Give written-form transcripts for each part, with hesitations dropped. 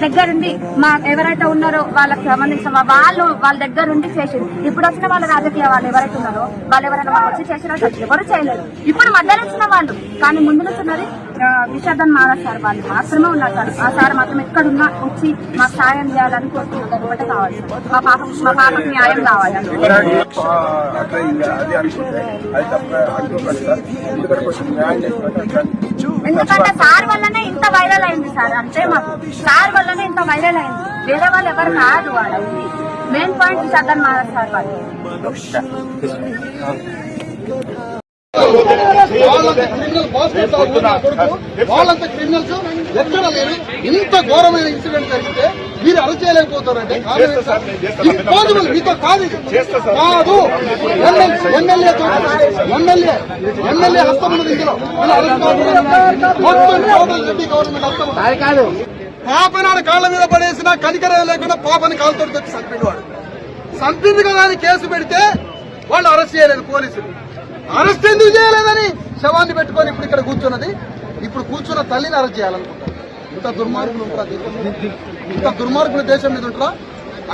దగ్గరుండి మా ఎవరైతే ఉన్నారో వాళ్ళకి సంబంధించిన వాళ్ళ దగ్గరుండి చేసింది. ఇప్పుడు వచ్చిన వాళ్ళ రాజకీయ వాళ్ళు ఎవరైతే ఉన్నారో వాళ్ళు ఎవరైనా మాకు వచ్చి చేసినా ఎవరు చేయలేదు. ఇప్పుడు మధ్యలో వచ్చిన వాళ్ళు కానీ ముందు వచ్చినది విషాదన్ మారాజ్ సార్ వాళ్ళు మాత్రమే ఉన్నారు సార్. ఆ సార్ మాత్రం ఎక్కడున్నా వచ్చి మాకు సాయం చేయాలని కోరుకుంటున్నారు. ఒకటే కావాలి మా పాపకు న్యాయం కావాలి. ఎందుకంటే సార్ వల్లనే ఇంత వైరల్ అయింది సార్. అంతే మాకు సార్ వల్లనే ఇంత వైరల్ అయింది. వేరే వాళ్ళు ఎవరు కాదు. వాళ్ళ మెయిన్ పాయింట్ విషాదన్ మారాజ్ సార్ వాళ్ళు. వాళ్ళంతా క్రిమినల్స్ ఎక్కడ లేరు. ఇంత ఘోరమైన ఇన్సిడెంట్ జరిగితే మీరు అరెస్ట్ చేయలేకపోతారంటే ఇంపాసిబుల్. మీతో కాదు కాదు ఎమ్మెల్యే హస్తం ఉన్నది ఇందులో. గవర్నమెంట్ హస్తం కాదు. పాపనాడు కాళ్ళ మీద పడేసిన కనికరం లేకుండా పాపని కాలుతో తెచ్చి చంపిండు. వాడు చంపింది కదా అని కేసు పెడితే వాళ్ళు అరెస్ట్ చేయలేదు పోలీసులు. అరెస్ట్ ఎందుకు చేయలేదని శవాన్ని పెట్టుకొని ఇప్పుడు ఇక్కడ కూర్చున్నది. ఇప్పుడు కూర్చున్న తల్లిని అరెస్ట్ చేయాలనుకుంటారు. ఇంత దుర్మార్గులు ఉంటారు. ఇంత దుర్మార్గుల దేశం మీద ఉంటారా?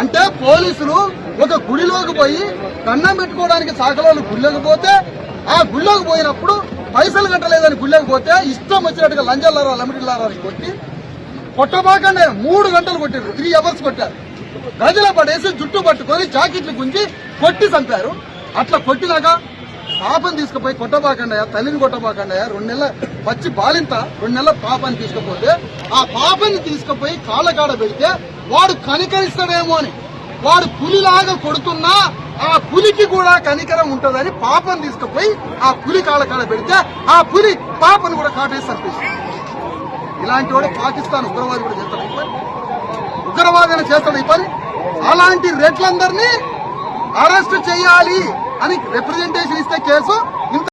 అంటే పోలీసులు ఒక గుడిలోకి పోయి దండం పెట్టుకోవడానికి సాగలోళ్ళు గుళ్ళకి పోతే ఆ గుళ్ళోకి పోయినప్పుడు పైసలు కట్టలేదని గుళ్ళకి పోతే ఇష్టం వచ్చినట్టుగా లంజల్లారా లమిటిల్లారా కొట్టి కొట్టబాకండి 3 గంటలు కొట్టారు. 3 అవర్స్ కొట్టారు. గదిలో పడేసి జుట్టు పట్టుకొని జాకెట్లు గుంజి కొట్టి చంపారు. అట్లా కొట్టినాక పాపని తీసుకుపోయి కొట్టబాకండి, తల్లిని కొట్టబాకండి. 2 నెలల పచ్చి బాలింత 2 నెలల పాపని తీసుకుపోతే ఆ పాపని తీసుకుపోయి కాళ్ళకాడ పెడితే వాడు కనికరిస్తాడేమో అని వాడు పులిలాగా కొడుతున్నా ఆ పులికి కూడా కనికరం ఉంటుందని పాపని తీసుకుపోయి ఆ పులి కాళ్ళకాడ పెడితే ఆ పులి పాపను కూడా కాటేసి చంపేసింది. ఇలాంటి వాడు పాకిస్తాన్ ఉగ్రవాది కూడా చేస్తాడు ఈ పని. ఉగ్రవాదైనా చేస్తాడు ఈ పని. అలాంటి రెడ్లందరినీ అరెస్ట్ చేయాలి అని రిప్రజెంటేషన్ ఇస్తే కేసు